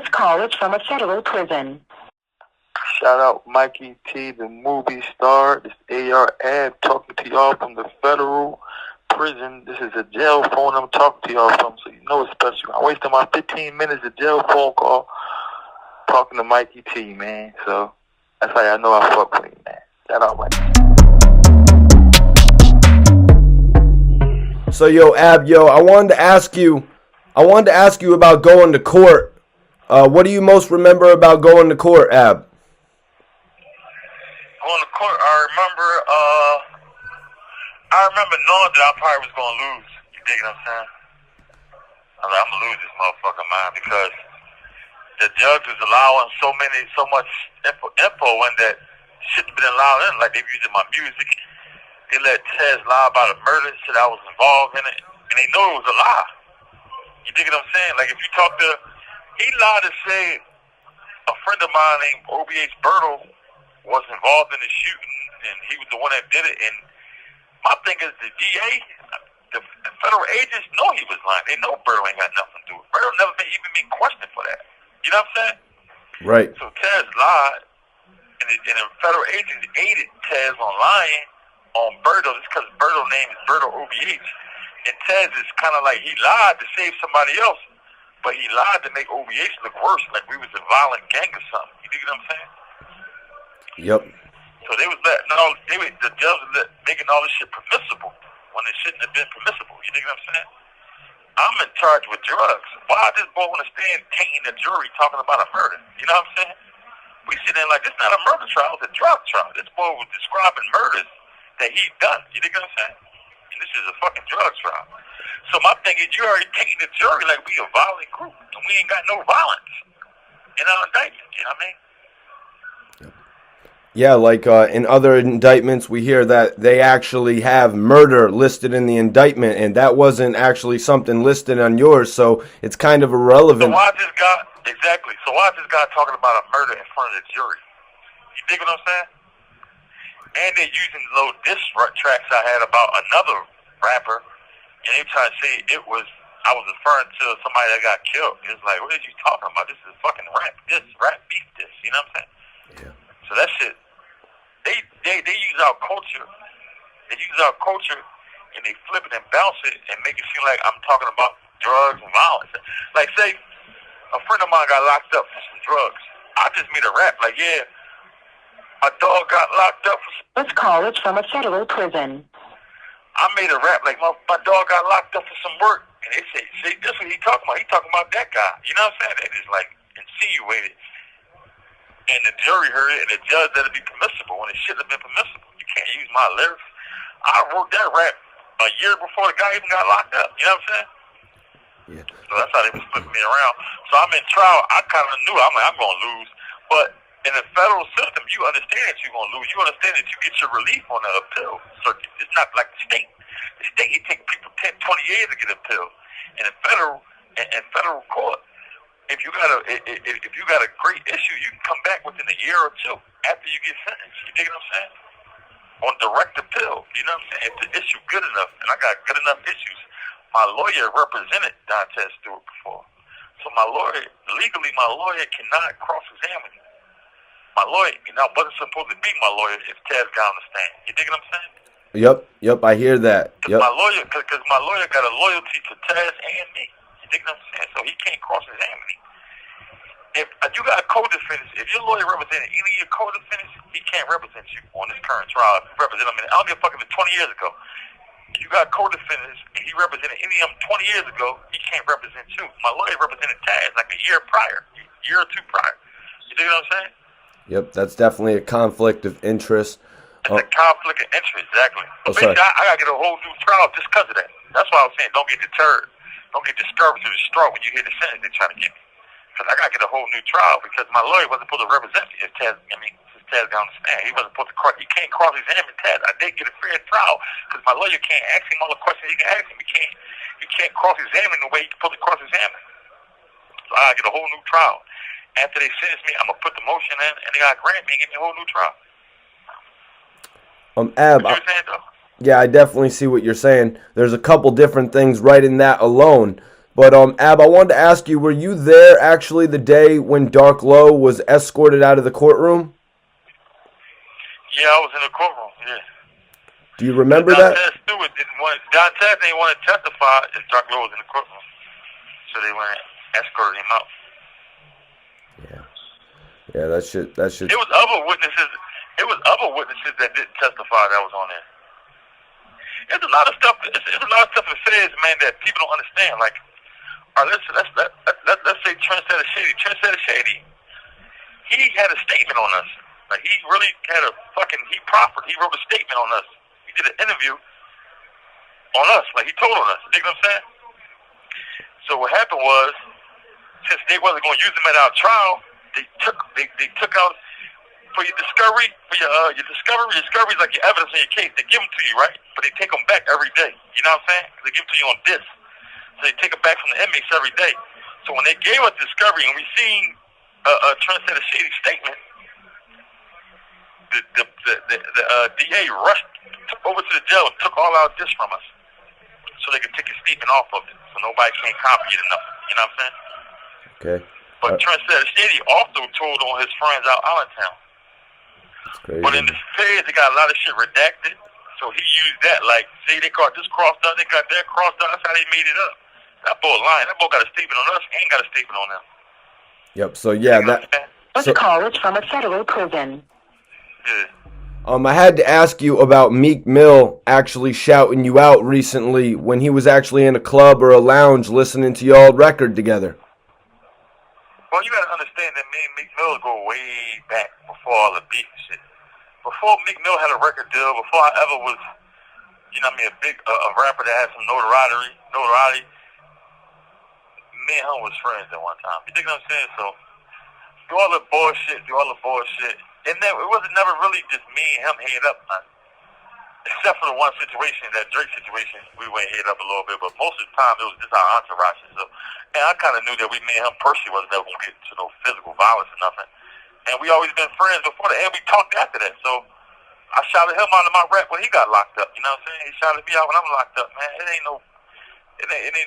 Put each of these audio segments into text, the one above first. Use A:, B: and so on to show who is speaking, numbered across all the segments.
A: This call is from a federal prison.
B: Shout out Mikey T, the movie star. This AR Ab talking to y'all from the federal prison. This is a jail phone I'm talking to y'all from, so you know it's special. I wasted my 15 minutes of jail phone call talking to Mikey T, man. So that's how y'all know I fuck with you, man. Shout out Mikey.
C: So yo, Ab, I wanted to ask you about going to court. What do you most remember about going to court, Ab?
D: Going to court, I remember knowing that I probably was going to lose. You dig what I'm saying? I was like, I'm going to lose this motherfucker, man, because the judge was allowing so much info when that shit been allowed in. Like, they were using my music. They let Tez lie about a murder, said I was involved in it, and they knew it was a lie. You dig what I'm saying? Like, if you talk to, he lied to say a friend of mine named OBH Bertle was involved in the shooting, and he was the one that did it. And my thing is, the DA, the federal agents know he was lying. They know Bertle ain't got nothing to do with it. Bertle never even been questioned for that. You know what I'm saying?
C: Right.
D: So Tez lied, and the federal agents aided Tez on lying on Bertle. It's because Bertle's name is Bertle OBH. And Tez is kind of like, he lied to save somebody else, but he lied to make OBH look worse, like we was a violent gang or something. You dig what I'm saying?
C: Yep.
D: So they was the judge was making all this shit permissible when it shouldn't have been permissible. You dig what I'm saying? I'm in charge with drugs. Why this boy want to stand tainting the jury talking about a murder? You know what I'm saying? We sit there like, this not a murder trial, it's a drug trial. This boy was describing murders that he's done. You dig what I'm saying? And this is a fucking drug trial. So my thing is, you already taking the jury like we a violent group, and we ain't got no violence in our indictment. You know what I mean?
C: Yeah, like in other indictments, we hear that they actually have murder listed in the indictment, and that wasn't actually something listed on yours, so it's kind of irrelevant.
D: So why this guy talking about a murder in front of the jury? You dig what I'm saying? And they're using little diss tracks I had about another rapper, and they try to say I was referring to somebody that got killed. It's like, what are you talking about? This is fucking rap beef this. You know what I'm saying?
C: Yeah.
D: So that shit, they use our culture. They use our culture and they flip it and bounce it and make it seem like I'm talking about drugs and violence. Like, say, a friend of mine got locked up for some drugs. I just made a rap like, yeah, my dog got locked up for some...
A: This call is from a federal prison.
D: I made a rap like, my dog got locked up for some work. And they say, see, this is what he talking about. He talking about that guy. You know what I'm saying? They just like insinuated. And the jury heard it, and the judge let it be permissible when it shouldn't have been permissible. You can't use my lyrics. I wrote that rap a year before the guy even got locked up. You know what I'm saying?
C: Yeah.
D: So that's how they was flipping me around. So I'm in trial. I kind of knew. I'm like, I'm going to lose. But in the federal system, you understand that you're going to lose. You understand that you get your relief on the appeal circuit. It's not like the state. The state, it takes people 10, 20 years to get appeal. In the federal court, if you got a great issue, you can come back within a year or two after you get sentenced. You dig what I'm saying? On direct appeal. You know what I'm saying? If the issue good enough, and I got good enough issues, my lawyer represented Dante Stewart before. So legally my lawyer cannot cross-examine me. My lawyer, wasn't supposed to be my lawyer if Taz got on the stand. You dig what I'm saying?
C: Yep, I hear that. Yep.
D: Because my lawyer got a loyalty to Taz and me. You dig what I'm saying? So he can't cross-examine me. If you got a co-defendant, if your lawyer represented any of your co-defendants, he can't represent you on this current trial. If you represent him, I don't give a fuck if it's 20 years ago. If you got co-defendants and he represented any of them 20 years ago, he can't represent you. My lawyer represented Taz like a year or two prior. You dig what I'm saying?
C: Yep, that's definitely a conflict of interest.
D: It's a conflict of interest, exactly. But
C: sorry.
D: basically, I got to get a whole new trial just because of that. That's why I was saying don't get deterred. Don't get discouraged or distraught when you hear the sentence they're trying to give me. Because I got to get a whole new trial because my lawyer wasn't supposed to represent me if Taz got on the stand. He wasn't supposed to he can't cross-examine Taz. I did get a fair trial because my lawyer can't ask him all the questions he can ask him. He can't cross-examine the way he's supposed to cross-examine. So I got to get a whole new trial. After they sentence me, I'm going to put the motion in and they got to grant me and give me a whole new trial.
C: Ab, yeah, I definitely see what you're saying. There's a couple different things right in that alone. But Ab, I wanted to ask you, were you there actually the day when Dark Low was escorted out of the courtroom?
D: Yeah, I was in the courtroom. Yeah.
C: Do you remember
D: Don
C: that?
D: Stewart didn't want. Don Tess didn't want to testify if Dark Low was in the courtroom, so they went and escorted him out.
C: Yeah, that shit.
D: It was other witnesses. It was other witnesses that didn't testify that was on there. There's a lot of stuff. There's a lot of stuff it says, man, that people don't understand. Like, all right, let's say Trendsetter Shady. Trendsetter Shady. He had a statement on us. Like, he really had a fucking. He proffered. He wrote a statement on us. He did an interview on us. Like, he told on us. You know what I'm saying? So what happened was, since they wasn't going to use him at our trial, they took out for your discovery, your discovery is like your evidence in your case. They give them to you, right? But they take them back every day. You know what I'm saying? They give them to you on disc. So they take them back from the inmates every day. So when they gave us discovery and we seen a Trendsetter Shady statement, the DA rushed over to the jail and took all our discs from us, so they could take his statement off of it, so nobody can't copy it or nothing. You know what I'm saying?
C: Okay.
D: But Trendsetter Shady also told on his friends out Allentown.
C: That's crazy.
D: But in the feds, they got a lot of shit redacted, so he used that. Like, see, they got this crossed out, they got that crossed out. That's how they made it up. That boy lying. That boy got a statement on us, ain't got a statement on them.
C: Yep. So yeah,
D: You know what I'm saying?
A: This call is from a federal prison.
D: Yeah.
C: I had to ask you about Meek Mill actually shouting you out recently when he was actually in a club or a lounge listening to y'all record together.
D: Well, you gotta understand that me and Meek Mill go way back before all the beef and shit. Before Meek Mill had a record deal, before I ever was, you know what I mean, a big a rapper that had some notoriety, me and him was friends at one time. You dig what I'm saying? So, do all the bullshit. And then it wasn't never really just me and him head up, man. Except for the one situation, that Drake situation, we went head up a little bit, but most of the time it was just our entourage. So, and I kind of knew that we, me and him personally wasn't ever going to get to no physical violence or nothing. And we always been friends before that, and we talked after that. So, I shouted him out of my rap when he got locked up. You know what I'm saying? He shouted me out when I'm locked up, man. It ain't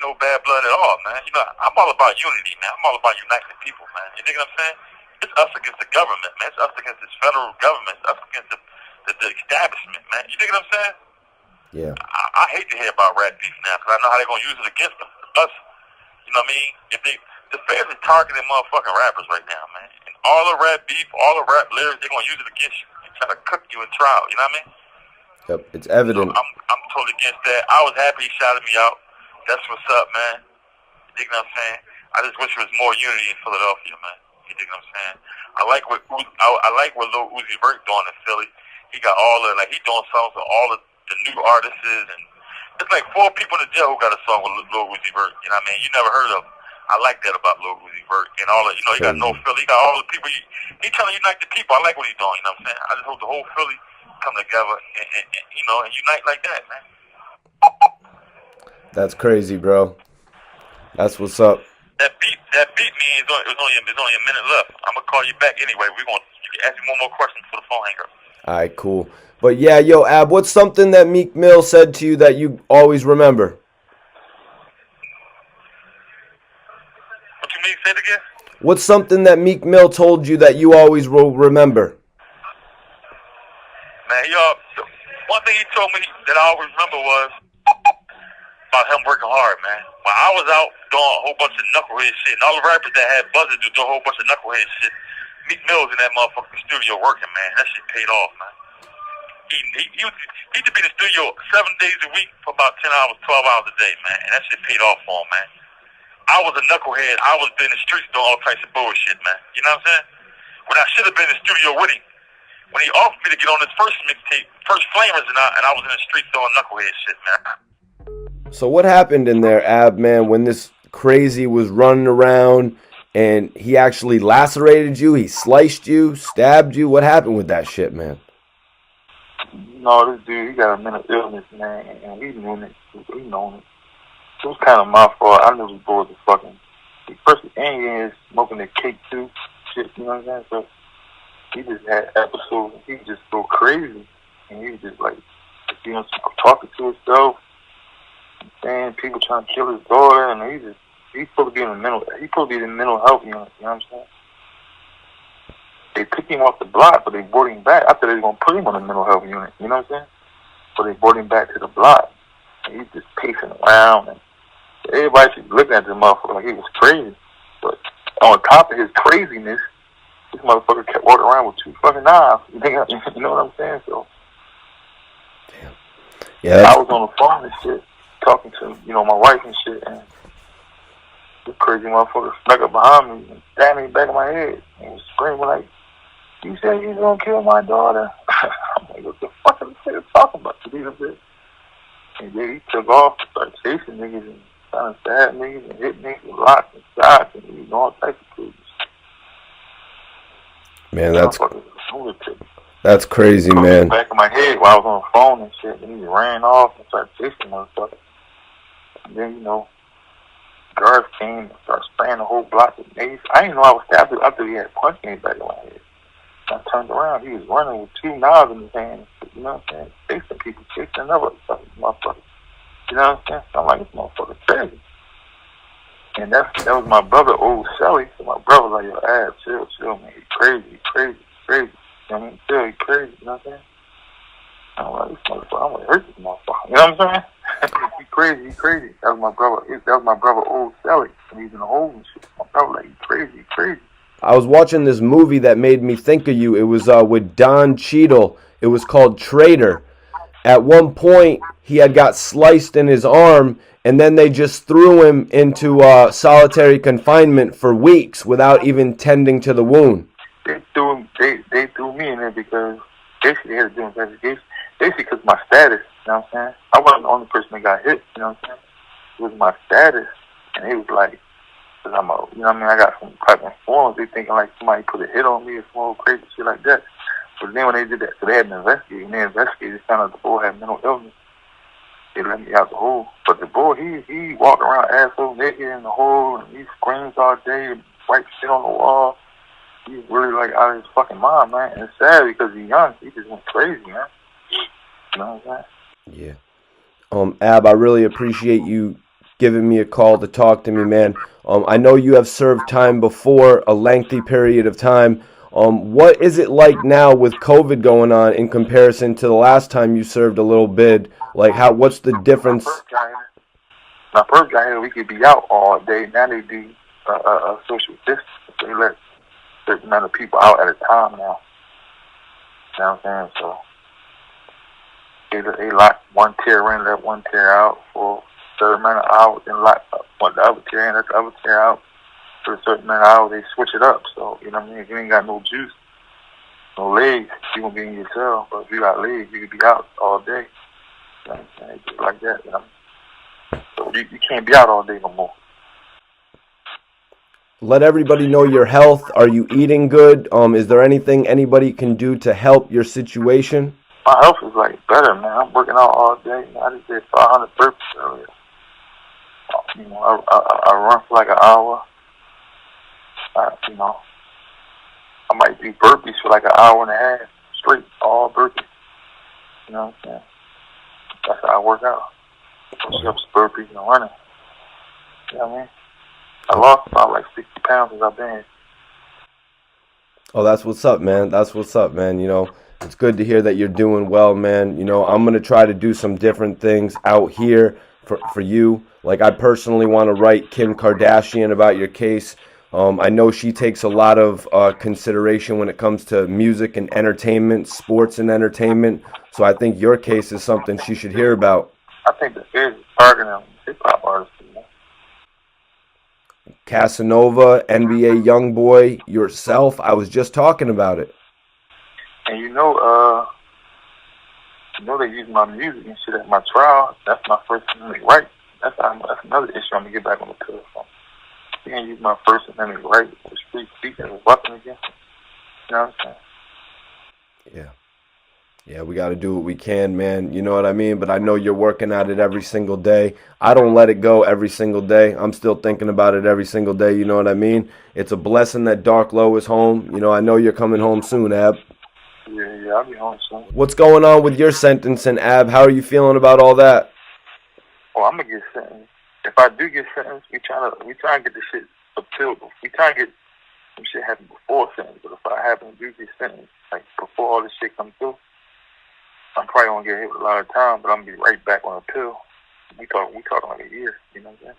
D: no bad blood at all, man. You know, I'm all about unity, man. I'm all about uniting the people, man. You dig what I'm saying? It's us against the government, man. It's us against this federal government. It's us against the establishment, man. You dig what I'm saying?
C: Yeah.
D: I hate to hear about rap beef now because I know how they're going to use it against them. Us, you know what I mean? The feds are targeting motherfucking rappers right now, man. And all the rap beef, all the rap lyrics, they're going to use it against you and try to cook you in trial. You know what I mean?
C: Yep. It's evident.
D: So I'm totally against that. I was happy he shouted me out. That's what's up, man. You dig what I'm saying? I just wish there was more unity in Philadelphia, man. You dig what I'm saying? I like what Lil Uzi Vert doing in Philly. He got he doing songs with all the new artists, and it's like 4 people in the jail who got a song with Lil Uzi Vert. You know what I mean? You never heard of him. I like that about Lil Uzi Vert and all that. You know, he got no Philly. He got all the people. He trying to unite the people. I like what he's doing. You know what I'm saying? I just hope the whole Philly come together and unite like that, man.
C: That's crazy, bro. That's what's up.
D: That beat me. It's only a minute left. I'm gonna call you back anyway. You can ask me one more question before the phone hang up.
C: All right, cool. But yeah, yo, Ab, what's something that Meek Mill said to you that you always remember?
D: What you mean? Say it again.
C: What's something that Meek Mill told you that you always will remember?
D: Man, one thing he told me that I always remember was about him working hard, man. When I was out doing a whole bunch of knucklehead shit, and all the rappers that had buzzers do a whole bunch of knucklehead shit, Meek Mill was in that motherfucking studio working, man. That shit paid off, man. He used to be in the studio 7 days a week for about 10 hours, 12 hours a day, man. And that shit paid off for him, man. I was a knucklehead. I was in the streets doing all types of bullshit, man. You know what I'm saying? When I should have been in the studio with him. When he offered me to get on his first mixtape, First Flamers, and I was in the streets doing knucklehead shit, man.
C: So what happened in there, Ab, man, when this crazy was running around and he actually lacerated you, he sliced you, stabbed you? What happened with that shit, man?
B: No, this dude, he got a mental illness, man, and he knew it. He known it. It was kind of my fault. I knew he was a fucking. First, and he is smoking the cake too, shit. You know what I'm saying? So he just had episodes. He just go crazy, and he was just like, talking to himself, and people trying to kill his daughter, and he just he's supposed to be in the mental health unit. You know what I'm saying? They took him off the block, but they brought him back. I thought they were gonna put him on the mental health unit. You know what I'm saying? But they brought him back to the block. And he's just pacing around, and everybody was looking at the motherfucker like he was crazy. But on top of his craziness, this motherfucker kept walking around with 2 fucking knives. You know what I'm saying? So,
C: damn. Yeah.
B: I was on the phone and shit, talking to my wife and shit, and this crazy motherfucker snuck up behind me and stabbed me in the back of my head and was screaming like, "You said you was gonna kill my daughter?" I'm like, what the fuck are you talking about? And then he took off and started chasing niggas and trying to stab niggas and hit niggas with rocks and shots and he was all types of crazy.
C: Man, that's crazy, man.
B: Back of my head while I was on the phone and shit, and he ran off and started chasing motherfuckers. And then, guards came and started spraying the whole block with mace. I didn't know I was stabbed after he had punched me back in my head. I turned around, he was running with 2 knives in his hand. You know what I'm saying? Chasing people, chasing another fucking motherfucker. You know what I'm saying? So I'm like, this motherfucker crazy. And that was my brother, old Shelly. So my brother was like, yo, Ab, chill, man. He crazy. You know what I mean? Chill, he crazy. You know what I'm saying? I'm like, this motherfucker, I'm gonna hurt this motherfucker. You know what I'm saying? He crazy. That was my brother, old Shelly. And he's in the hole and shit. My brother, like, he crazy.
C: I was watching this movie that made me think of you. It was with Don Cheadle. It was called Traitor. At one point, he had got sliced in his arm, and then they just threw him into solitary confinement for weeks without even tending to the wound.
B: They threw me in there because basically they had to do an investigation. Basically because my status, you know what I'm saying? I wasn't the only person that got hit, you know what I'm saying? It was my status, and he was like, because I'm a, you know what I mean? I got some type of informants. They thinking like somebody put a hit on me or some old crazy shit like that. But then when they did that, so they had to investigate, and they investigated, found out the boy had mental illness. They let me out the hole. But the boy, he walked around asshole naked in the hole, and he screams all day, writes shit on the wall. He's really like out of his fucking mind, man. And it's sad because he's young. He just went crazy, man. You know what I'm saying?
C: Yeah. Ab, I really appreciate you giving me a call to talk to me, man. I know you have served time before, a lengthy period of time. What is it like now with COVID going on in comparison to the last time you served a little bit? Like, what's the difference?
B: My first guy here, we could be out all day. Now they do social distance. They let a certain amount of people out at a time now. You know what I'm saying? So they lock one tier in, let one tier out for a certain amount of hours, then lock one the other tier in, let the other tier out for a certain amount of hours. They switch it up. So, you know what I mean? If you ain't got no juice, no legs, you gonna be in your cell. But if you got legs, you could be out all day. You know what I'm saying? Just like that, you know. So you can't be out all day no more.
C: Let everybody know your health. Are you eating good? Is there anything anybody can do to help your situation?
B: My health is like better, man. I'm working out all day. I just did 500 burpees earlier. You know, I run for like an hour. You know, I might do burpees for like an hour and a half straight, all burpees. You know what I'm saying? That's how I work out. Push-ups, burpees, and running. You know what I mean? I lost about like 60 pounds since I've been here.
C: Oh, that's what's up, man. That's what's up, man. You know, it's good to hear that you're doing well, man. You know, I'm going to try to do some different things out here for you. Like, I personally want to write Kim Kardashian about your case. I know she takes a lot of consideration when it comes to music and entertainment, sports and entertainment. So I think your case is something she should hear about.
B: I think the feds is targeting hip-hop artists.
C: Casanova, NBA Youngboy, yourself. I was just talking about it.
B: And you know they use my music and shit at my trial. That's my First Amendment right. That's another issue I'm gonna get back on the pill from. You can't use my First Amendment right for free speech as a weapon against me. You know what I'm saying? Yeah, we got to do what we can, man. You know what I mean? But I know you're working at it every single day. I don't let it go every single day. I'm still thinking about it every single day. You know what I mean? It's a blessing that Dark Low is home. You know, I know you're coming home soon, Ab. Yeah, I'll be home soon.
C: What's going on with your sentencing, Ab? How are you feeling about all that?
B: Well, I'm going to get sentenced if I do get sentenced, we try to get this shit appealed. We try to get some shit happen before sentence. But if I happen to do get sentenced, like before all this shit comes through, I'm probably gonna get hit with a lot of time, but I'm gonna be right back on appeal. We talking like a year. You know what I'm saying?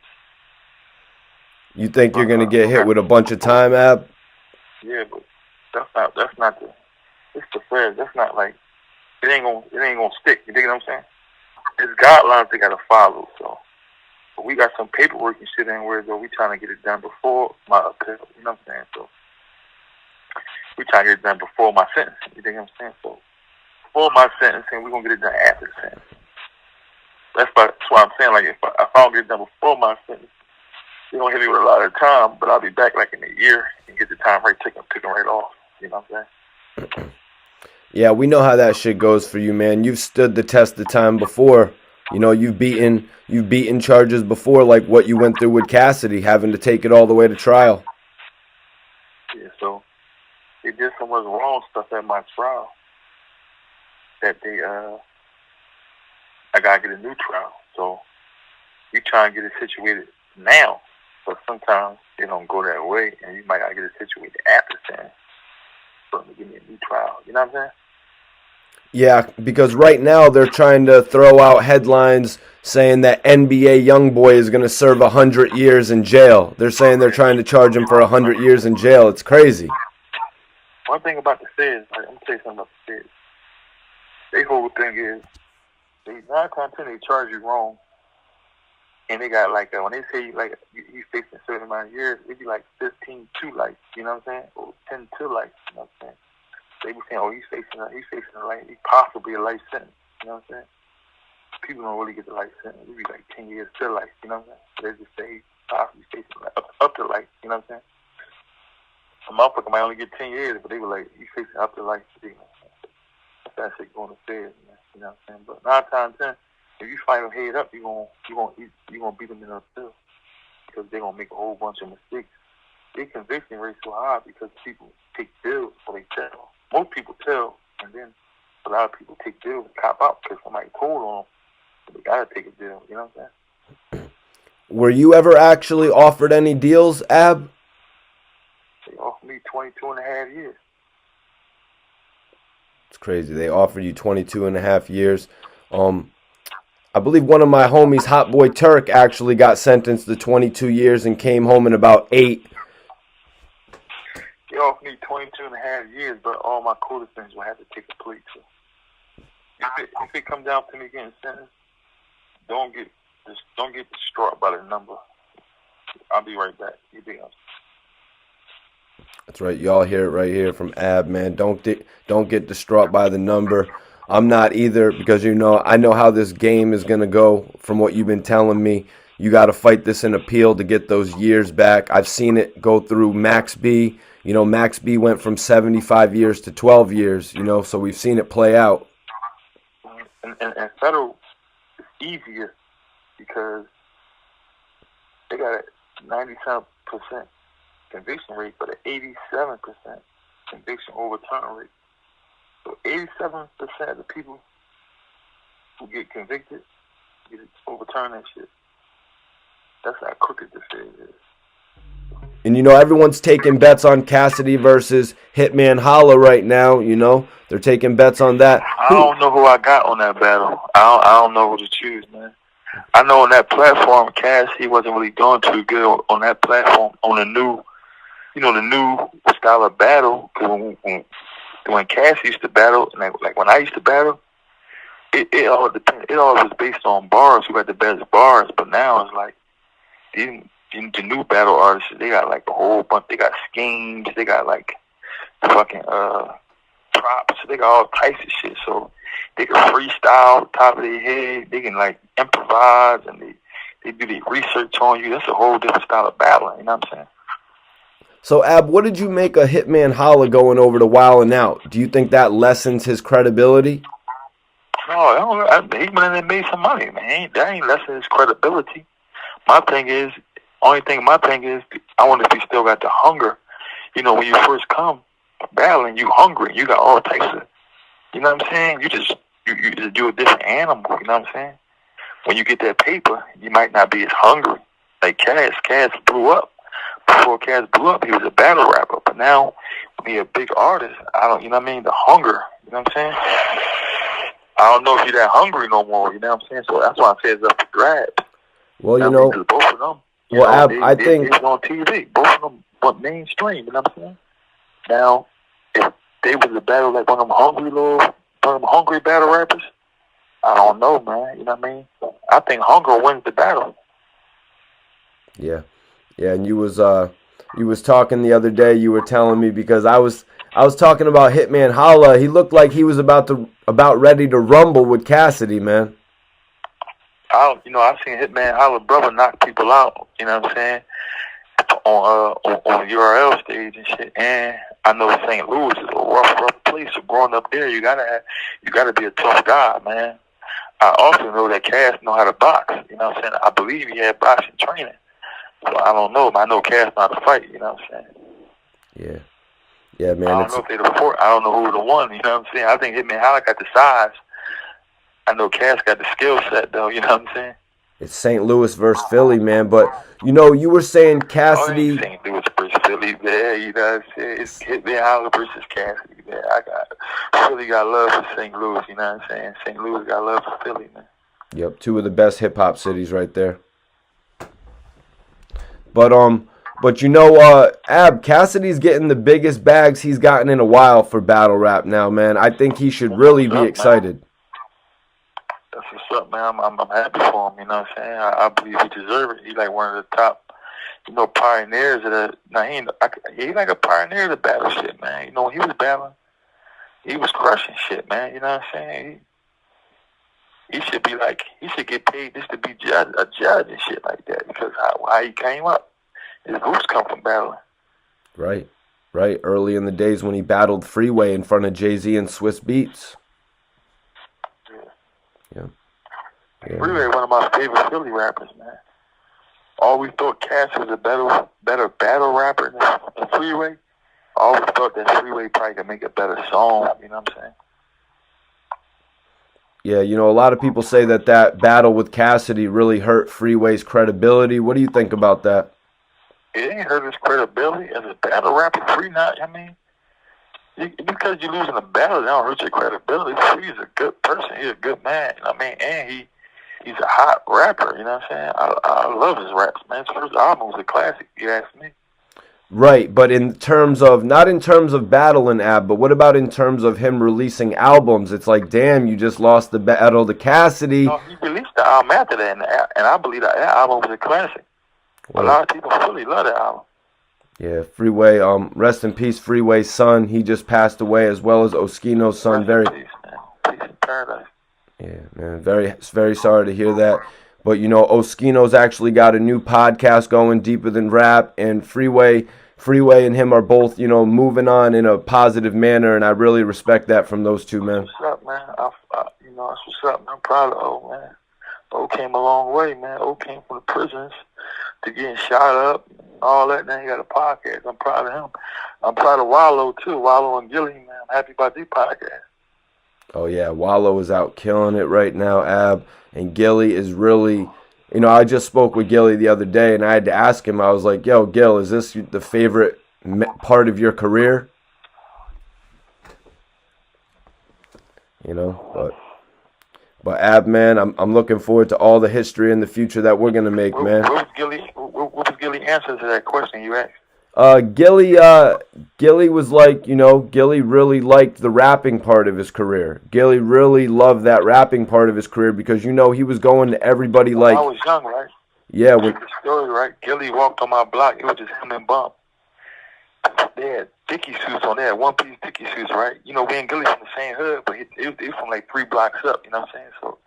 C: You think you're gonna get hit with a bunch of time, Ab?
B: Yeah, but that's not the. It's the fair. That's not like it ain't gonna stick. You dig what I'm saying? There's guidelines they gotta follow. So but we got some paperwork and shit in where though we trying to get it done before my appeal. You know what I'm saying? So we trying to get it done before my sentence. You dig what I'm saying? So before my sentencing, we're gonna get it done after the sentence. That's why I'm saying, like, if I don't get it done before my sentence, they don't hit me with a lot of time, but I'll be back like in a year and get the time right, taking right off. You know what I'm saying?
C: Yeah, we know how that shit goes for you, man. You've stood the test of time before. You know, you've beaten charges before, like what you went through with Cassidy, having to take it all the way to trial.
B: Yeah, so they did so much wrong stuff at my trial that I gotta get a new trial. So we try and get it situated now, but sometimes it don't go that way, and you might gotta get it situated after sentence for them to give me a new trial. You know what I'm saying?
C: Yeah, because right now they're trying to throw out headlines saying that NBA YoungBoy is going to serve 100 years in jail. They're saying they're trying to charge him for 100 years in jail. It's crazy.
B: One thing about the feds, like, I'm going to tell you something about the feds. Their whole thing is, they 9 times 10 they charge you wrong. And they got like, when they say like he's facing a certain amount of years, it'd be like 15 to life, you know what I'm saying? Or 10 to life, you know what I'm saying? They be saying, oh, he's facing a life, possibly a life sentence, you know what I'm saying? People don't really get the life sentence. It'd be like 10 years to life, you know what I'm saying? They just say possibly facing up to life, you know what I'm saying? A motherfucker might only get 10 years, but they were like, he's facing up to life, you know what I'm saying? That's that shit going to feds, man, you know what I'm saying? But 9 times 10, if you fight them head up, you're gonna beat them in a pill because they're gonna make a whole bunch of mistakes. Their conviction rate so high because people take bills or they tell. Most people tell, and then a lot of people take bills and cop out because somebody told on them. So they gotta take a bill. You know what I'm saying?
C: Were you ever actually offered any deals, Ab?
B: They offered me 22 and a half years.
C: It's crazy. They offered you 22 and a half years. I believe one of my homies, Hot Boy Turk, actually got sentenced to 22 years and came home in about 8.
B: They offered me 22 and a half years, but all my co-defendants will have to take a plea too. If it comes down to me getting sentenced, don't get distraught by the number. I'll be right back. You think I'm...
C: That's right. Y'all hear it right here from Ab, man. Don't get distraught by the number. I'm not either because, you know, I know how this game is going to go from what you've been telling me. You got to fight this in appeal to get those years back. I've seen it go through Max B. You know, Max B went from 75 years to 12 years, you know, so we've seen it play out.
B: And federal is easier because they got a 97% conviction rate, but an 87% conviction overturn rate. So 87% of the people who get convicted get overturned and shit. That's how crooked this shit is.
C: And, you know, everyone's taking bets on Cassidy versus Hitman Holla right now, you know. They're taking bets on that.
B: I don't know who I got on that battle. I don't know who to choose, man. I know on that platform, Cassidy wasn't really doing too good on that platform, on the new, you know, the new style of battle. Because when Cassidy used to battle, and like when I used to battle, it all depended. It all was based on bars. Who had the best bars? But now it's like the new battle artists. They got like a whole bunch. They got schemes. They got like fucking props. They got all types of shit. So they can freestyle top of their head. They can like improvise, and they do their research on you. That's a whole different style of battling. You know what I'm saying?
C: So, Ab, what did you make of Hitman Holla going over to Wild 'N Out? Do you think that lessens his credibility?
B: No, Hitman made some money, man. That ain't lessening his credibility. My thing is, I wonder if he still got the hunger. You know, when you first come battling, you hungry. You got all types of, you know what I'm saying? You just do a different animal. You know what I'm saying? when you get that paper, you might not be as hungry. Like Cass blew up. Before Cass blew up, he was a battle rapper. But now, when he a big artist, you know what I mean? The hunger, you know what I'm saying? I don't know if you're that hungry no more, you know what I'm saying? So that's why I say it's up for grabs.
C: Well, you
B: know,
C: know,
B: both of them,
C: I think
B: they was on TV. Both of them went mainstream, you know what I'm saying? Now, if they was a battle like one of them hungry battle rappers, I don't know, man. You know what I mean? I think hunger wins the battle.
C: Yeah, and you was talking the other day. You were telling me because I was talking about Hitman Holla. He looked like he was about ready to rumble with Cassidy, man.
B: I've seen Hitman Holla brother knock people out. You know what I'm saying? On URL stage and shit. And I know St. Louis is a rough place. So growing up there, you gotta be a tough guy, man. I also know that Cass know how to box. You know what I'm saying? I believe he had boxing training. So I don't know, but I know Cass know how to fight. You know what I'm saying? Yeah, man. I don't know if they're the fourth. I don't know who the one. You know what I'm saying? I think Hitman Holla got the size. I know Cass got the skill set, though. You know what I'm saying?
C: It's St. Louis versus Philly, man. But, you were saying Cassidy.
B: St. Louis versus Philly, man. You know what I'm saying? It's Hitman Holla versus Cassidy, man. Philly got love for St. Louis, you know what I'm saying? St. Louis got love for Philly, man.
C: Yep, two of the best hip-hop cities right there. But Ab, Cassidy's getting the biggest bags he's gotten in a while for battle rap now, man. I think he should really be excited.
B: That's what's up, man. I'm happy for him, you know what I'm saying? I believe he deserves it. He's like one of the top, pioneers of the... Now, he's like a pioneer of the battle shit, man. When he was battling, he was crushing shit, man. You know what I'm saying? He should get paid just to be a judge and shit like that because how he came up. His roots come from battling. Right.
C: Early in the days when he battled Freeway in front of Jay-Z and Swiss Beats. Yeah.
B: Freeway, one of my favorite Philly rappers, man. Always thought Cass was a better battle rapper than Freeway. Always thought that Freeway probably could make a better song. You know what I'm saying?
C: Yeah, a lot of people say that battle with Cassidy really hurt Freeway's credibility. What do you think about that?
B: It ain't hurt his credibility as a battle rapper. Because you're losing a battle, that don't hurt your credibility. Free's a good person. He's a good man. You know what I mean? And he's a hot rapper. You know what I'm saying? I love his raps, man. His first album was a classic, if you ask me.
C: Right, but not in terms of battling Ab, but what about in terms of him releasing albums? It's like, damn, you just lost the battle to Cassidy.
B: No, he released the album after that, and I believe that album was a classic. Well, a lot of people really love that album.
C: Yeah, Freeway, rest in peace, Freeway's son. He just passed away, as well as Oskino's son.
B: Peace in paradise.
C: Yeah, man, very, very sorry to hear that. But, Oskino's actually got a new podcast going, Deeper Than Rap, and Freeway and him are both, moving on in a positive manner, and I really respect that from those two, man.
B: What's up, man? That's what's up, man. I'm proud of O, man. O came a long way, man. O came from the prisons to getting shot up, all that. Now he got a podcast. I'm proud of him. I'm proud of Wallow, too. Wallow and Gilly, man. I'm happy about their podcast.
C: Oh, yeah. Wallow is out killing it right now, Ab. And Gilly is really, I just spoke with Gilly the other day, and I had to ask him. I was like, yo, Gil, is this the favorite part of your career? But Ab, man, I'm looking forward to all the history in the future that we're going to make, man.
B: What was Gilly's answer to that question you asked?
C: Gilly was like, Gilly really liked the rapping part of his career. Gilly really loved that rapping part of his career because, he was going to everybody like...
B: I was young, right?
C: Yeah.
B: The story, right? Gilly walked on my block. It was just him and Bump. They had Dickie suits on there, one-piece Dickie suits, right? Me and Gilly from the same hood, but it was from like 3 blocks up, you know what I'm saying? So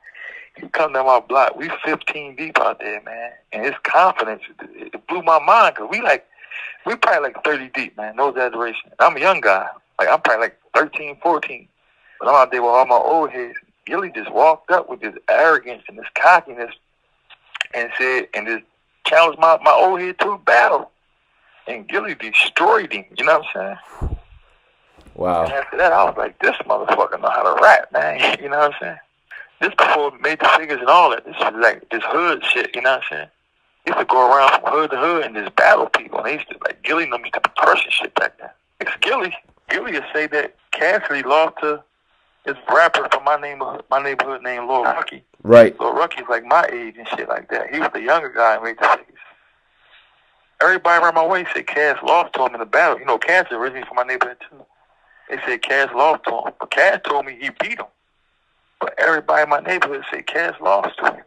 B: he come down my block. We 15 deep out there, man. And his confidence, it blew my mind because we probably like 30 deep, man. No exaggeration. I'm a young guy. I'm probably like 13, 14. But I'm out there with all my old heads. Gilly just walked up with this arrogance and this cockiness and just challenged my old head to a battle. And Gilly destroyed him. You know what I'm saying?
C: Wow.
B: And after that, I was like, this motherfucker know how to rap, man. You know what I'm saying? This before major figures and all that. This is like this hood shit, you know what I'm saying? He used to go around from hood to hood and just battle people. And they used to, like, Gilly and them used to be crushing shit back then. It's Gilly would say that Cassidy lost to this rapper from my neighborhood named Lil Rocky.
C: Right.
B: Lil Rocky's like my age and shit like that. He was the younger guy in major figures. Everybody around my way said Cass lost to him in the battle. You know, Cass is originally from my neighborhood too. They said Cass lost to him. But Cass told me he beat him. But everybody in my neighborhood said Cass lost to him.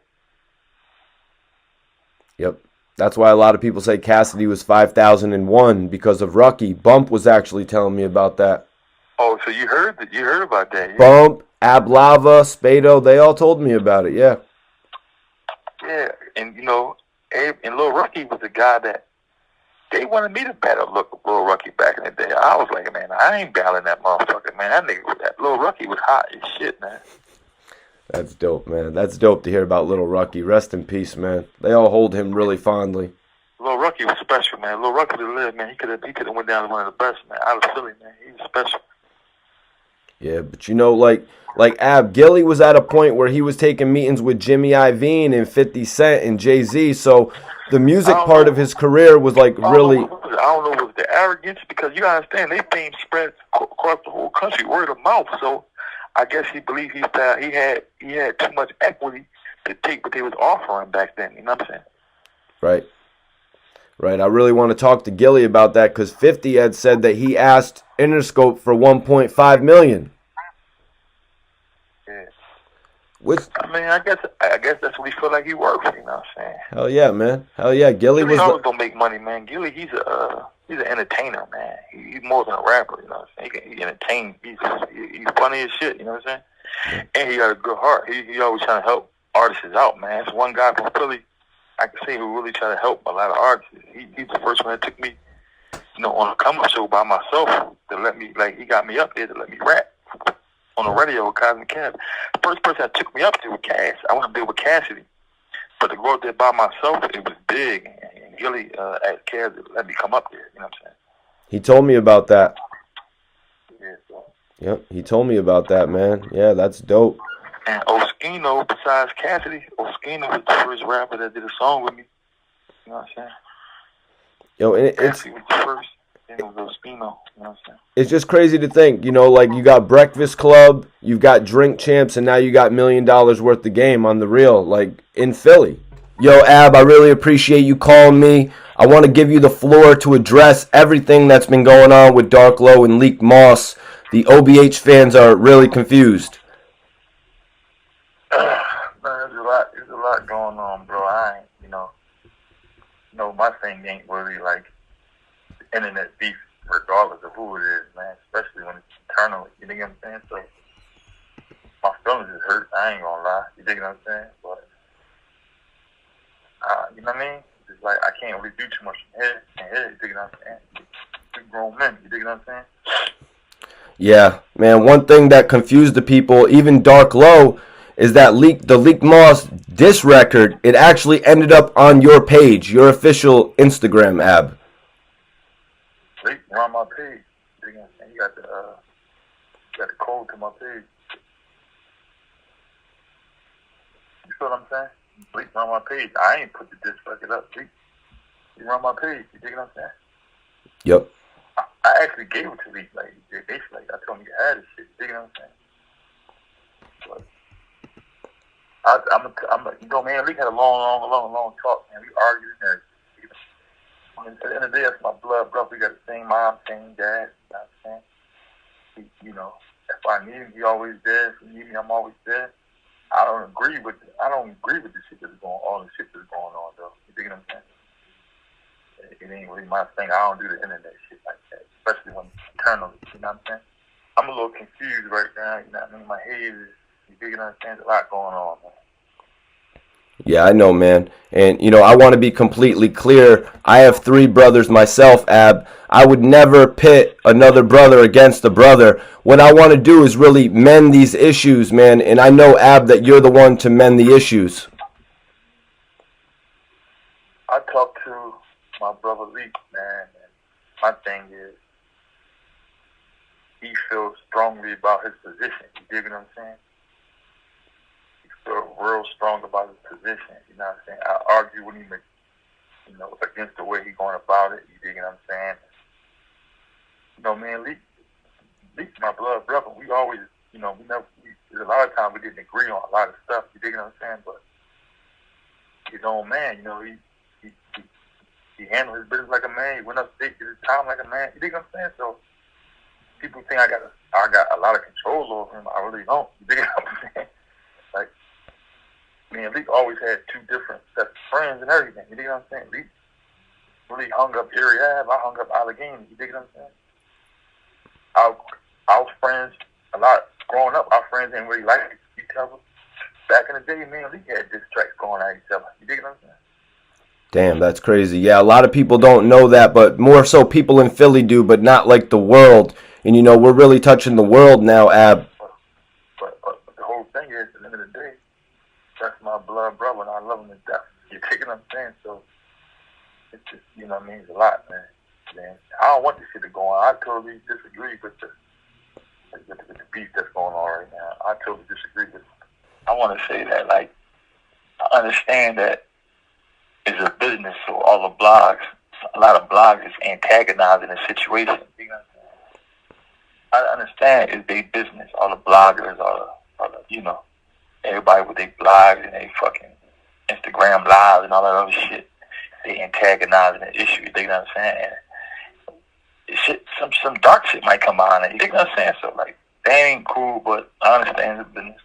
C: Yep. That's why a lot of people say Cassidy was 5,001 because of Rucky. Bump was actually telling me about that.
B: Oh, so you heard about that? Yeah.
C: Bump, Ablava, Spado, they all told me about it, yeah.
B: Yeah, and you know, Abe and Lil Rucky was the guy that they wanted me to battle Lil Rucky back in the day. I was like, man, I ain't battling that motherfucker, man. That nigga, that Lil Rucky was hot as shit, man.
C: That's dope, man. That's dope to hear about Little Rucky. Rest in peace, man. They all hold him really fondly.
B: Lil Rucky was special, man. Lil Rucky would have lived, man. He could have went down as one of the best, man. Out of Philly, man. He was special.
C: Yeah, but you know, like Ab, Gilly was at a point where he was taking meetings with Jimmy Iovine and 50 Cent and Jay-Z, so the music part of his career was like really...
B: I don't know if it was the arrogance, because you gotta understand, they fame spread across the whole country, word of mouth, so I guess he believed he had too much equity to take what they was offering back then, you know what I'm saying?
C: Right. Right, I really want to talk to Gilly about that, because 50 had said that he asked Interscope for $1.5 million.
B: Yeah.
C: Which,
B: I mean, I guess that's what he feel like he works, you know what I'm saying?
C: hell yeah, man. Hell yeah, Gilly was...
B: always gonna make money, man. Gilly, he's an entertainer, man. He's more than a rapper, you know what I'm saying? He entertains. He's funny as shit, you know what I'm saying? And he got a good heart. He always trying to help artists out, man. It's one guy from Philly I can say who really try to help a lot of artists. He's the first one that took me, you know, on a come-up show by myself to let me, like, he got me up there to let me rap on the radio with Cosmic Cab. The first person that took me up there was Cass. I went up there with Cassidy. But to go up there by myself, it was big. And Gilly asked Cass to let me come up there, you know what I'm saying?
C: He told me about that.
B: Yeah, so.
C: Yep, he told me about that, man. Yeah, that's dope.
B: And Oskino, besides Cassidy, Oskino was the first rapper that did a song with me. You know what I'm saying?
C: Yo, and
B: Cassidy was the first, then it was Oskino. You know what I'm saying?
C: It's just crazy to think, you know, like you got Breakfast Club, you've got Drink Champs, and now you got $1 million worth of game on the reel, like in Philly. Yo, Ab, I really appreciate you calling me. I want to give you the floor to address everything that's been going on with Dark Low and Leak Moss. The OBH fans are really confused.
B: Man, there's a lot going on, bro. I ain't, you know, my thing ain't really like internet beef, regardless of who it is, man. Especially when it's internal. You dig what I'm saying? So my feelings is hurt. I ain't gonna lie. You dig what I'm saying? But you know what I mean? It's like I can't really do too much in here. You dig what I'm saying? We're grown men. You dig what I'm saying?
C: Yeah, man. One thing that confused the people, even Dark Low, is that the Leak Moss diss record, it actually ended up on your page, your official Instagram, Ab.
B: Leak on my page. You got the code to my page. You feel what I'm saying? Leak on my page. I ain't put the diss record up. Leak. You run my page. You dig what I'm saying?
C: Yep.
B: I actually gave it to Leak. Like, basically, I told him you had this shit. You dig what I'm saying? But you know, man, Leak had a long talk, man. We argued and everything. At the end of the day, that's my blood brother. We got the same mom, same dad. You know what I'm saying? You know, if I need him, he always there. If you need me, I'm always there. I don't agree with the shit that's all the shit that's going on, though. You dig what I'm saying? It ain't really my thing. I don't do the internet shit like that, especially when it's internal. You know what I'm saying? I'm a little confused right now. You know what I mean? My head is, you dig what I'm saying? There's a lot going on, man.
C: Yeah, I know, man. And, you know, I want to be completely clear. I have 3 brothers myself, Ab. I would never pit another brother against a brother. What I want to do is really mend these issues, man. And I know, Ab, that you're the one to mend the issues.
B: I talked to my brother Leak, man. And my thing is, he feels strongly about his position. You dig what I'm saying? He feel real strong about his position. You know what I'm saying? I argue with him, you know, against the way he going about it. You dig what I'm saying? You know, man, Leak's my blood brother. We always, you know, there's a lot of times we didn't agree on a lot of stuff. You dig what I'm saying? But his own man, you know, he handled his business like a man. He went upstate, did his time like a man. You dig what I'm saying? So people think I got a lot of control over him. I really don't. You dig what I'm saying? Like, me and Leak always had two different sets of friends and everything. You dig what I'm saying? Leak really hung up Erie Ave. I hung up Allegheny. You dig what I'm saying? Our friends, a lot growing up, our friends didn't really like each other. Back in the day, me and Leak had diss tracks going at each other. You dig what I'm saying?
C: Damn, that's crazy. Yeah, a lot of people don't know that, but more so people in Philly do, but not like the world. And, you know, we're really touching the world now, Ab.
B: But the whole thing is, at the end of the day, that's my blood brother, and I love him to death. You dig what I'm saying? So, it's just, you know what I mean? It's a lot, man. I don't want this shit to go on. I totally disagree with the beef that's going on right now. I totally disagree with it. I want to say that, like, I understand that it's a business, so all the blogs, a lot of blogs is antagonizing the situation. You know what I'm saying? I understand it's their business. All the bloggers, all the, you know, everybody with their blogs and they fucking Instagram lives and all that other shit, they antagonizing the issue. You know what I'm saying? And shit, some dark shit might come behind it. You know what I'm saying? So like, they ain't cool, but I understand the business.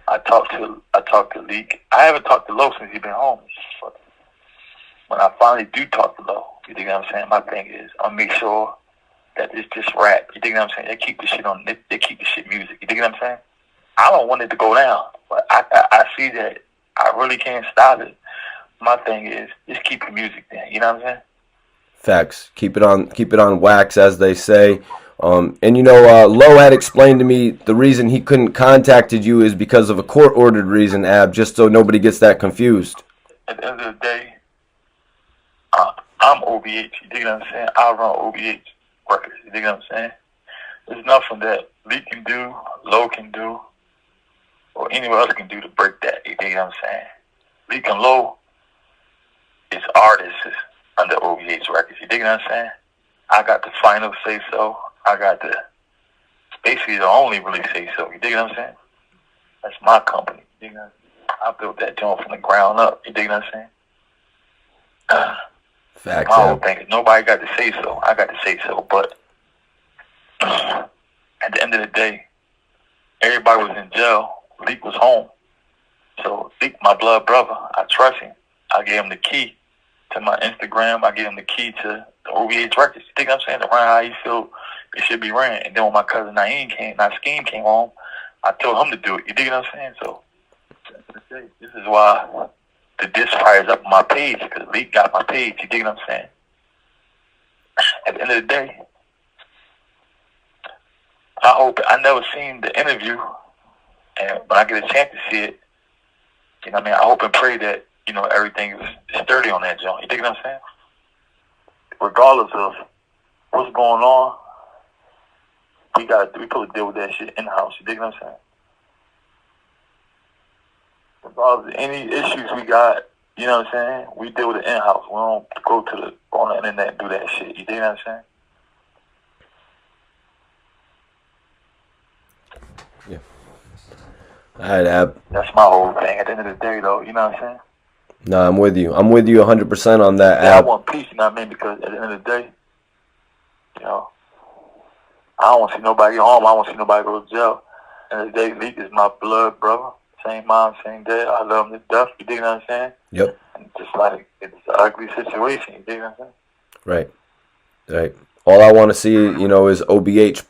B: I talked to Leak. I haven't talked to Lo since he's been home. But when I finally do talk to Lo, you dig what I'm saying? My thing is, I'll make sure that it's just rap. You dig what I'm saying? They keep the shit on. They keep the shit music. You dig what I'm saying? I don't want it to go down, but I see that I really can't stop it. My thing is, just keep the music there. You know what I'm saying?
C: Facts. Keep it on wax, as they say. And you know, Lo had explained to me the reason he couldn't contacted you is because of a court-ordered reason, Ab, just so nobody gets that confused.
B: At the end of the day, I'm OBH. You dig what I'm saying? I run OBH records. You dig what I'm saying? There's nothing that Leak can do, Lo can do, or anyone else can do to break that. You dig what I'm saying? Leak and Lo is artists under OBH records. You dig what I'm saying? I got the final say so. I got the basically the only really say so. You dig what I'm saying? That's my company. You dig what I'm saying? I built that joint from the ground up. You dig what I'm saying?
C: Facts.
B: My whole thing is nobody got to say so. I got to say so. But at the end of the day, everybody was in jail. Leak was home. So Leak, my blood brother, I trust him. I gave him the key to my Instagram. I gave him the key to the OVH records. You think I'm saying? To run how he feel it should be ran. And then when my cousin Naeem came home, I told him to do it. You dig what I'm saying? So this is why the diss fire is up on my page, because Leak got my page. You dig what I'm saying? At the end of the day, I never seen the interview, and when I get a chance to see it, you know what I mean? I hope and pray that, you know, everything is sturdy on that joint. You dig what I'm saying? Regardless of what's going on, we supposed to deal with that shit in the house. You dig what I'm saying? Regardless of any issues we got, you know what I'm saying? We deal with it in house. We don't go on the internet and do that shit. You dig what I'm saying?
C: Yeah. All right, Ab.
B: That's my whole thing. At the end of the day, though, you know what I'm saying?
C: No, I'm with you. I'm with you 100% on that,
B: Yeah, I
C: Ab.
B: want peace, you know what I mean? Because at the end of the day, you know, I don't want to see nobody get home. I don't want to see nobody go to jail. And the day, Leak is my blood brother. Same mom, same dad. I love him to death. You dig what I'm saying?
C: Yep.
B: And just like, it's an ugly situation. You dig what I'm saying?
C: Right. Right. All I want to see, you know, is OBH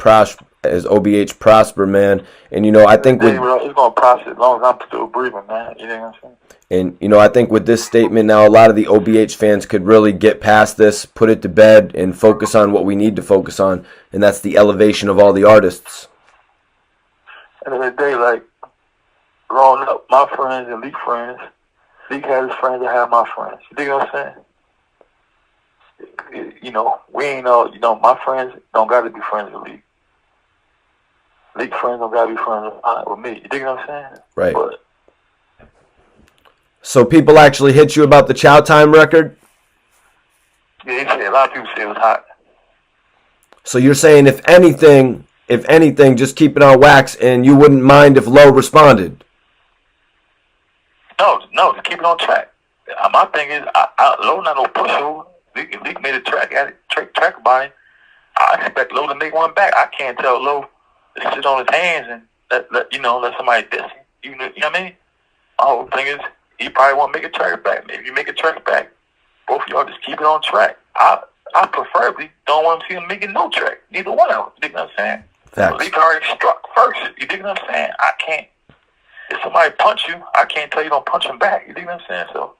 C: prosper, man. And, you know, I think
B: it's going to prosper as long as I'm still breathing, man. You know what I'm saying?
C: And, you know, I think with this statement now, a lot of the OBH fans could really get past this, put it to bed, and focus on what we need to focus on, and that's the elevation of all the artists.
B: At the end of the day, like, growing up, my friends and Leak friends, Leak had his friends, I had my friends. You dig what I'm saying? You know, we ain't all, you know, my friends don't got to be friends with Leak. Leak friends don't got to be friends with me. You dig what I'm saying?
C: Right.
B: But
C: So people actually hit you about the Chow Time record?
B: Yeah, they say a lot of people say it was hot.
C: So you're saying if anything, just keep it on wax, and you wouldn't mind if Low responded?
B: No, to keep it on track. My thing is, Low not no pushover. If Leak made a track about it, I expect Low to make one back. I can't tell Low to sit on his hands and let somebody diss him. You know what I mean? My whole thing is, he probably won't make a track back. Maybe you make a track back. Both of y'all just keep it on track. I preferably don't want to see him making no track. Neither one of them. You dig what I'm saying?
C: Facts.
B: Leak already struck first. You dig what I'm saying? I can't. If somebody punch you, I can't tell you don't punch him back. You dig what I'm saying? So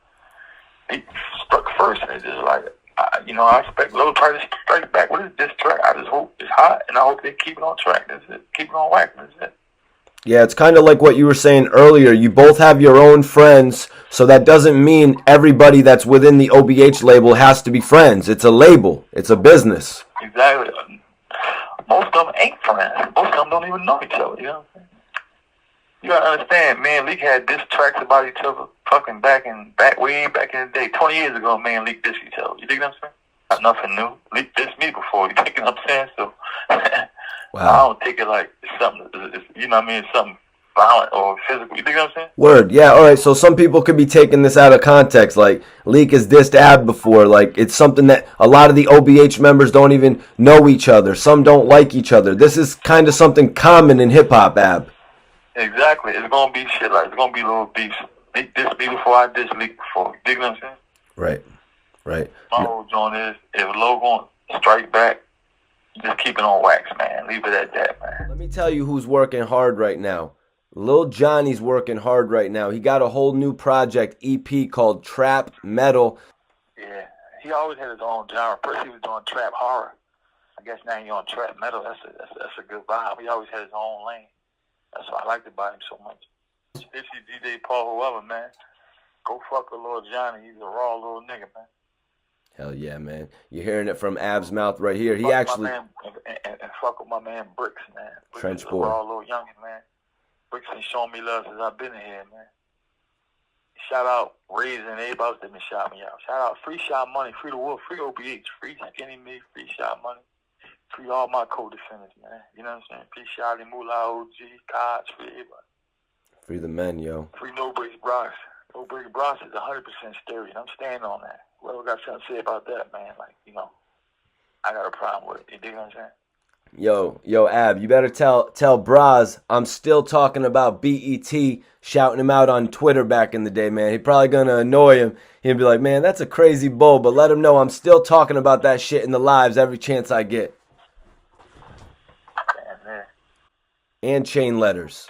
B: he struck first, and it's just like, I expect Lil try to strike back with this track. I just hope it's hot, and I hope they keep it on track. That's it. Keep it on whack. That's it.
C: Yeah, it's kind of like what you were saying earlier. You both have your own friends, so that doesn't mean everybody that's within the OBH label has to be friends. It's a label. It's a business.
B: Exactly. Most of them ain't friends. Most of them don't even know each other. You know what I'm saying? You gotta understand, man. Leak had diss tracks about each other fucking way back in the day. 20 years ago, man, Leak dissed each other. You dig what I'm saying? Not nothing new. Leak dissed me before. You dig what I'm saying? So
C: Wow.
B: I don't take it like it's something. You know what I mean? Something violent or physical. You dig what I'm saying?
C: Word. Yeah, all right. So some people could be taking this out of context. Like, Leak has dissed Ab before. Like, it's something that a lot of the OBH members don't even know each other. Some don't like each other. This is kind of something common in hip-hop, Ab.
B: Exactly. It's going to be shit like, it's going to be little beefs. Leak dissed me before I dissed Leak before. You dig what I'm saying?
C: Right.
B: My whole joint is, if Low going to strike back, just keep it on wax, man. Leave it at that, man.
C: Let me tell you who's working hard right now. Lil Johnny's working hard right now. He got a whole new project, EP, called Trap Metal.
B: Yeah, he always had his own genre. First he was doing trap horror. I guess now he's on trap metal. That's a good vibe. He always had his own lane. That's why I liked about him so much. If you DJ Paul, whoever, man, go fuck with Lil Johnny. He's a raw little nigga, man.
C: Hell yeah, man. You're hearing it from Ab's mouth right here. He
B: fuck
C: actually...
B: and fuck with my man Bricks, man. Bricks
C: Trench
B: is a
C: boy.
B: raw little youngin', man. Bricks been showing me love since I've been in here, man. Shout out Raise and everybody else that been shouting me out. Shout out Free Shot Money, Free the Wolf, Free OBH, Free Skinny Me, Free Shot Money, Free all my co-defendants, man. You know what I'm saying? Free Shotty, Moolah, OG, Kods, free everybody.
C: Free the men, yo.
B: Free No Breaks Bronx. No Breaks Bronx is 100% stereo. I'm standing on that. Whoever got something to say about that, man, like, I got a problem with it. You dig what I'm saying?
C: Yo, Ab, you better tell Braz I'm still talking about BET, shouting him out on Twitter back in the day, man. He probably gonna annoy him. He'll be like, man, that's a crazy bull, but let him know I'm still talking about that shit in the lives every chance I get.
B: Damn, man.
C: And chain letters.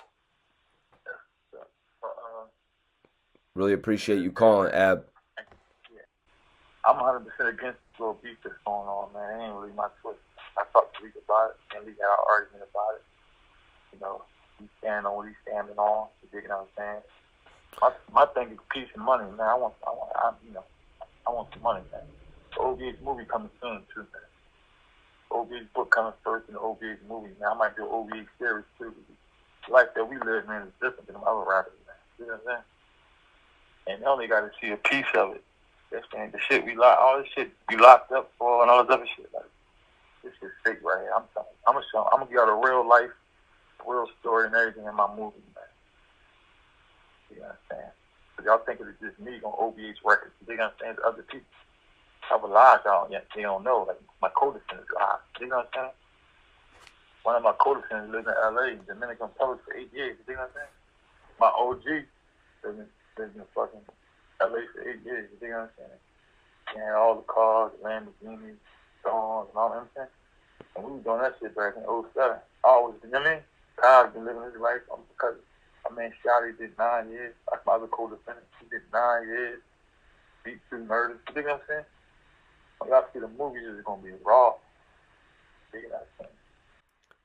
C: Really appreciate you calling, Ab.
B: I'm 100% against the little beef that's going on, man. It ain't really my twist. I talked to Leak about it, and Leak had our argument about it. He's standing on what he's standing on. You dig what I'm saying? My thing is peace and money, man. I want some money, man. The OBH movie coming soon, too, man. The OBH book coming first, and the OBH movie, man. I might do an OBH series, too. The life that we live, man, is different than other rappers, man. You know what I'm saying? And they only got to see a piece of it. That's the shit all this shit we locked up for, and all this other shit. Like, this is fake right here. I'm gonna give y'all the real life, real story, and everything in my movie, man. You know what I'm saying? But y'all think it's just me on OBH records. You know what I'm saying? The other people have a lie y'all they don't know. Like my co-defendants lie. You know what I'm saying? One of my co-defendants lives in LA, Dominican Republic for 8 years. You know what I'm saying? My OG lives in fucking LA for 8 years. You know what I'm saying? He had all the cars, Lamborghinis, Dawns, and all that, I'm saying? And we was doing that shit back in 07. Always, you know what I mean? Kyle's been living his life because my man Shotty did 9 years. Like my other co-defendant, he did 9 years. Beat 2 murders. You know what I'm saying? When y'all see the movies, it's going to be raw. You know what I'm saying?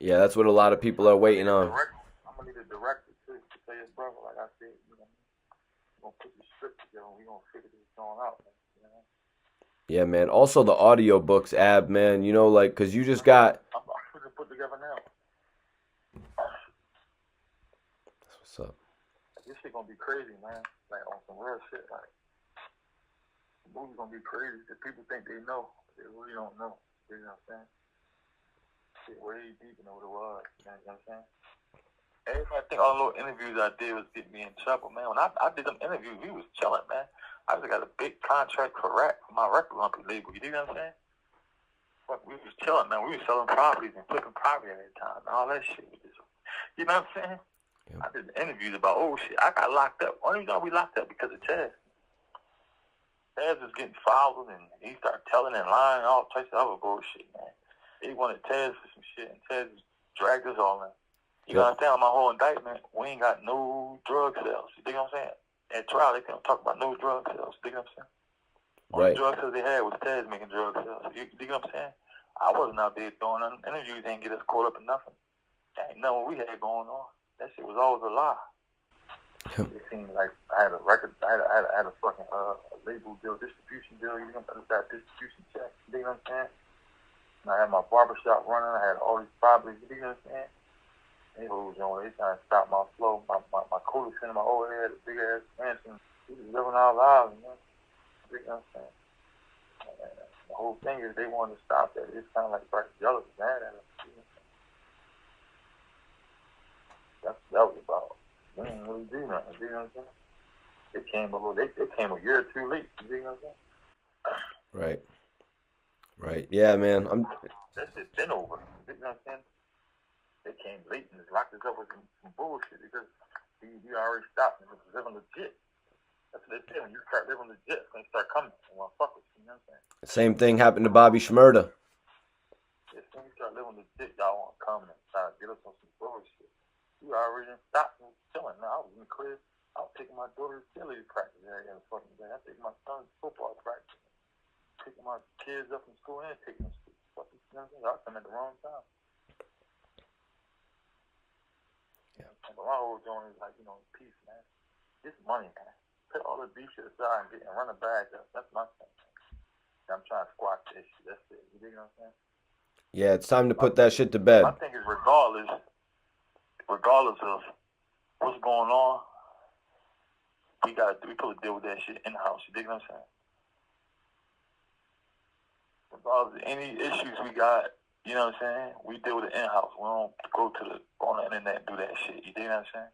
C: Yeah, that's what a lot of people are waiting on.
B: I'm going to need a director, too, to say his brother, like I said, we're going to put the script together and we're going to figure this going out, man. You know? Yeah,
C: man. Also the audio books, Ab, man. Because you just got...
B: I'm going to put together now.
C: That's what's up.
B: this shit gonna be crazy, man. Like on some real shit. Like the movie's gonna be crazy because people think they know, but they really don't know. You know what I'm saying? Shit way deep than what it was. You know what I'm saying? Everybody think all the little interviews I did was getting me in trouble, man. When I did them interviews, we was chilling, man. I just got a big contract for my record company label. You know what I'm saying? Fuck, we was chilling, man. We was selling properties and flipping property at that time and all that shit. You know what I'm saying? Yep. I did interviews about, oh shit, I got locked up. Only reason we locked up because of Taz. Taz was getting fouled and he started telling and lying and all types of other bullshit, man. They wanted Taz for some shit and Taz dragged us all in. You know what I'm saying? On my whole indictment, we ain't got no drug sales. You dig what I'm saying? At trial, they couldn't talk about no drug sales. You dig what I'm saying? Right. All the drug sales they had was Taz making drug sales. You dig what I'm saying? I wasn't out there doing nothing. Interviews didn't get us caught up in nothing. That ain't nothing we had going on. That shit was always a lie. It seemed like I had a record, I had a fucking label deal, distribution deal. You know, that distribution check. You dig what I'm saying? And I had my barbershop running. I had all these properties. You dig what I'm saying? They was on. They trying to stop my flow. My coolest in my old head, a big ass mansion. We was living our lives, man. You know what I'm saying? And the whole thing is they wanted to stop that. It's kind of like Bryce jealous, mad at us. You know? That's what that was about. They didn't really do nothing. You know what I'm saying? They came a year or two late. You know what I'm saying?
C: Right. Right. Yeah, man.
B: That shit's been over. You know what I'm saying? They came late and just locked us up with some bullshit because we already stopped and was living legit. That's what they say. When you start living legit, when you start coming, you want to fuck with you. You know what I'm saying? Same
C: thing happened to Bobby Shmurda.
B: As soon as you start living legit, y'all want to come and try to get us on some bullshit. You already stopped and chilling. Now I was in the crib. I was taking my daughter's cheerleading practice every fucking day. I taking my son's football practice. Picking my kids up from school and taking them to school. Fuck, you know what I'm saying? Y'all come at the wrong time. But my whole joint is like, you know, peace, man. It's money, man. Put all the beef shit aside and run a bag up. That's my thing. I'm trying to squash this shit. That's it. You dig what I'm saying?
C: Yeah, it's time to put that shit to bed.
B: My thing is regardless of what's going on, we supposed to deal with that shit in the house. You dig what I'm saying? Regardless of any issues we got, you know what I'm saying? We deal with it in-house. We don't go on the internet and do that shit. You dig what I'm saying?